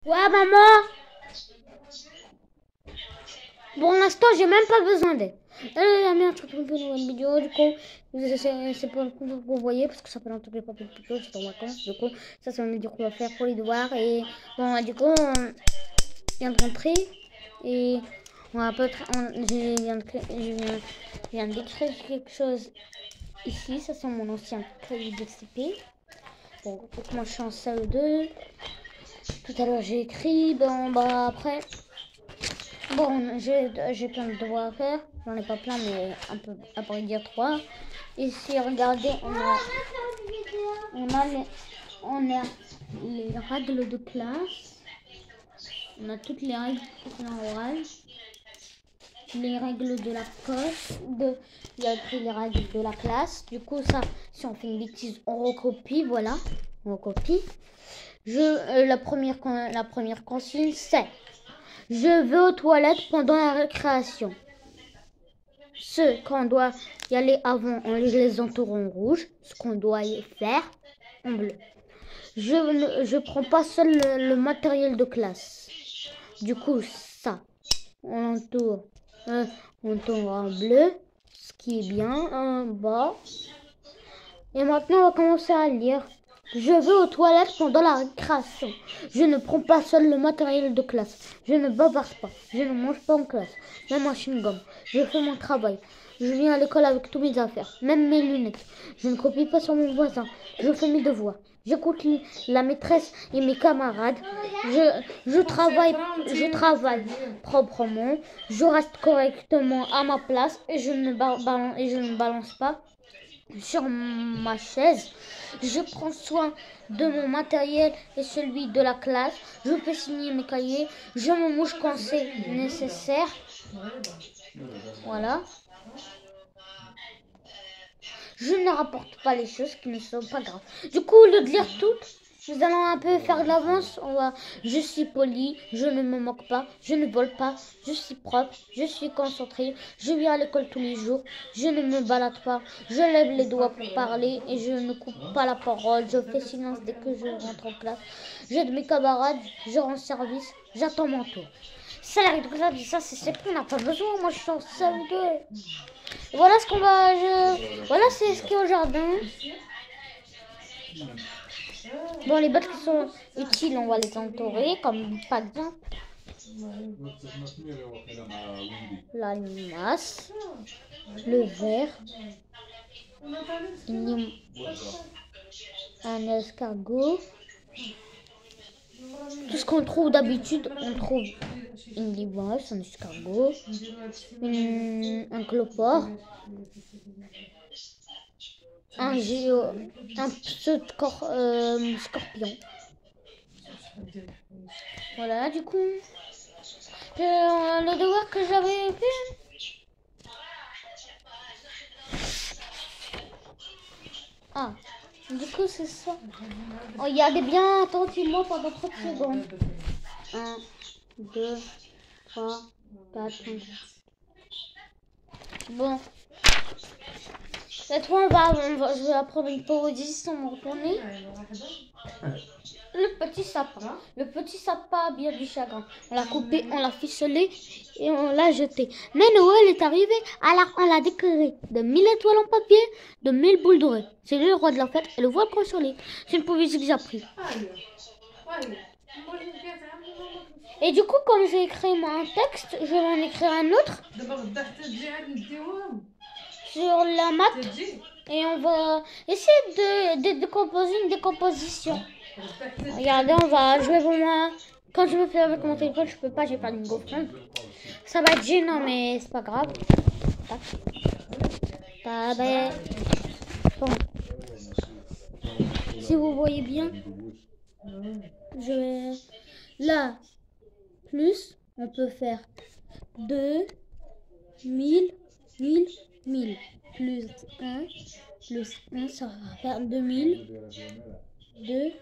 Ouais, maman. Pour l'instant, j'ai même pas besoin d'aide. La merde, je retrouve une nouvelle vidéo. Du coup, c'est pas que vous voyez parce que ça fait longtemps que j'ai pas fait de vidéo. J'étais en vacances. Du coup, ça, c'est une vidéo qu'on va faire pour les devoirs. Et bon, du coup, on vient de rentrer. Et on va pas. Je viens d'écrire quelque chose ici. Ça, c'est mon ancien cahier d'XCP. Bon, donc moi, je suis en CE2. Tout à l'heure, j'ai écrit. Bon, bah, après. Bon, j'ai plein de devoirs à faire. J'en ai pas plein, mais un peu, à vrai dire 3. Ici, regardez, on a les règles de classe. On a toutes les règles orales. Les règles de la classe. Il y a écrit les règles de la classe. Du coup, ça, si on fait une bêtise, on recopie. Voilà, on recopie. La première consigne, c'est: je vais aux toilettes pendant la récréation. Ce qu'on doit y aller avant, on les entoure en rouge. Ce qu'on doit y faire en bleu. Je prends pas seul le matériel de classe. Du coup, ça, on entoure en bleu. Ce qui est bien en bas. Et maintenant, on va commencer à lire. Je vais aux toilettes pendant la récréation. Je ne prends pas seul le matériel de classe. Je ne bavarde pas. Je ne mange pas en classe. Même en chewing-gum. Je fais mon travail. Je viens à l'école avec tous mes affaires, même mes lunettes. Je ne copie pas sur mon voisin. Je fais mes devoirs. J'écoute la maîtresse et mes camarades. Je travaille proprement. Je reste correctement à ma place et je ne balance pas sur ma chaise. Je prends soin de mon matériel et celui de la classe. Je fais signer mes cahiers. Je me mouche quand c'est nécessaire. Voilà. Je ne rapporte pas les choses qui ne sont pas graves. Du coup, au lieu de lire toutes, nous allons un peu faire de l'avance. Je suis poli, je ne me moque pas, je ne vole pas, je suis propre, je suis concentré, je viens à l'école tous les jours, je ne me balade pas, je lève les doigts pour parler et je ne coupe pas la parole, je fais silence dès que je rentre en classe, j'aide mes camarades, je rends service, j'attends mon tour. Ça, la règle de classe, ça c'est on n'a pas besoin, moi je suis en CE2. Voilà ce qu'on va. Voilà, c'est ce qu'il y a au jardin. Bon, les bottes qui sont utiles, on va les entourer, comme par exemple la limace, le verre, un escargot. Tout ce qu'on trouve d'habitude, on trouve une limace, un escargot, un clopore, un scorpion. Voilà, du coup, le devoir que j'avais fait. Ah, du coup, c'est ça. Regardez bien attentivement pendant 30 secondes. 1, 2, 3, 4, 5. Bon. Cette fois, je vais apprendre une position, on va retourner. Le petit sapin. Le petit sapin a bien du chagrin. On l'a coupé, on l'a ficelé et on l'a jeté. Mais Noël est arrivé, alors on l'a décoré de 1000 étoiles en papier, de 1000 boules dorées. C'est lui le roi de la fête et le volcan sur l'île. C'est une poésie que j'ai appris. Et du coup, comme j'ai écrit un texte, je vais en écrire un autre sur la maths. Et on va essayer de décomposer une décomposition. Regardez, je vais pour moi. Quand je le fais avec mon téléphone, je peux pas, j'ai pas une GoPro. Ça va être gênant, mais c'est pas grave. Bon. Si vous voyez bien, je vais là, plus, on peut faire 2, 1000, 1000, 1000, plus 1, ça va faire 2000, 2002.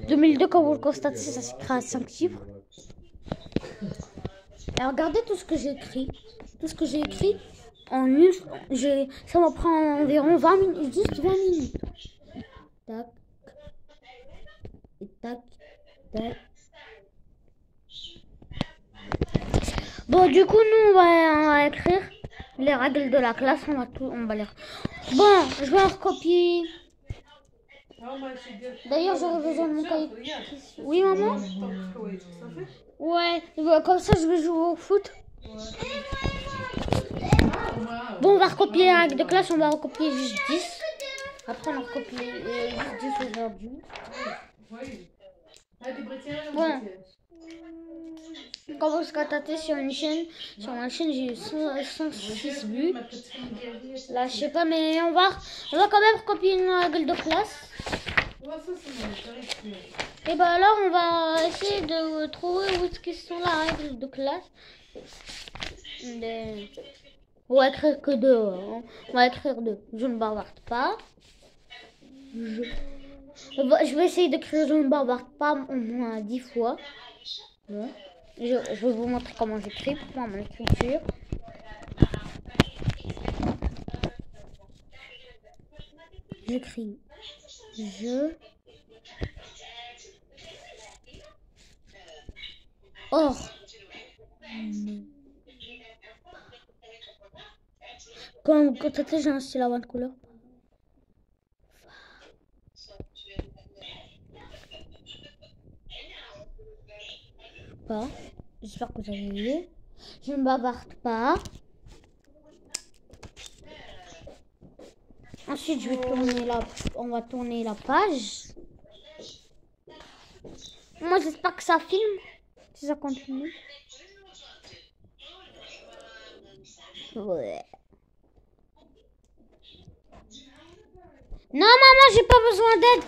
2002, comme vous le constatez, ça s'écrit à 5 chiffres. Alors, regardez tout ce que j'ai écrit. Tout ce que j'ai écrit, ça me prend environ 20 minutes, juste 20 minutes. Tac, tac, tac. Bon, du coup, nous, on va écrire les règles de la classe. On va les... Bon, je vais en recopier. D'ailleurs, j'aurais besoin de mon cahier. Oui, maman? Ouais, comme ça, je vais jouer au foot. Bon, on va recopier les règles de classe. On va recopier juste 10. Après, on va recopier juste 10 aujourd'hui. Bon. On commence à tâter sur une chaîne. Sur ma chaîne, j'ai eu 106 vues. Là, je sais pas, mais on va quand même recopier une règle de classe. Et ben alors, on va essayer de trouver où est-ce qu'ils sont la règle de classe. On va écrire que 2. On va écrire 2. Je ne bavarde pas. Je vais essayer d'écrire je ne bavarde pas au moins 10 fois. Bon. Je vais vous montrer comment j'écris pour moi, mon écriture. J'écris je. Or. Quand tu sais, j'ai un stylo à 20 couleurs. Pas. J'espère que vous avez vu. Je ne bavarde pas. Ensuite, on va tourner la page. Moi, j'espère que ça filme. Si ça continue. Ouais. Non, maman, j'ai pas besoin d'aide.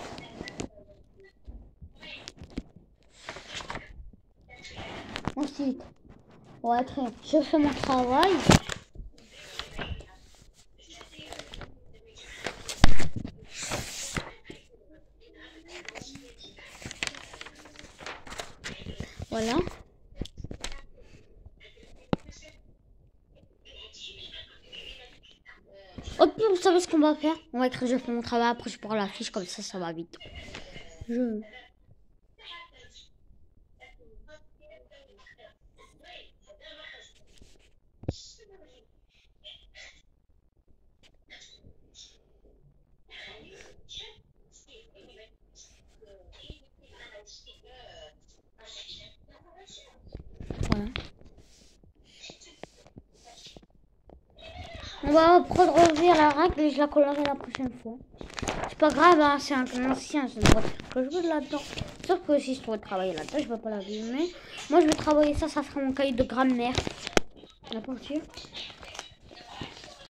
Ensuite, on va écrire. Je fais mon travail. Voilà. Hop, vous savez ce qu'on va faire? On va écrire je fais mon travail, après je prends la fiche, comme ça va vite. Voilà. On va revenir la règle et je la collerai la prochaine fois. C'est pas grave, hein, c'est un ancien, je ne vois pas que je veux là-dedans. Sauf que si je trouve travailler là-dedans, je ne vais pas l'abîmer. Moi, je vais travailler ça sera mon cahier de grammaire. La peinture.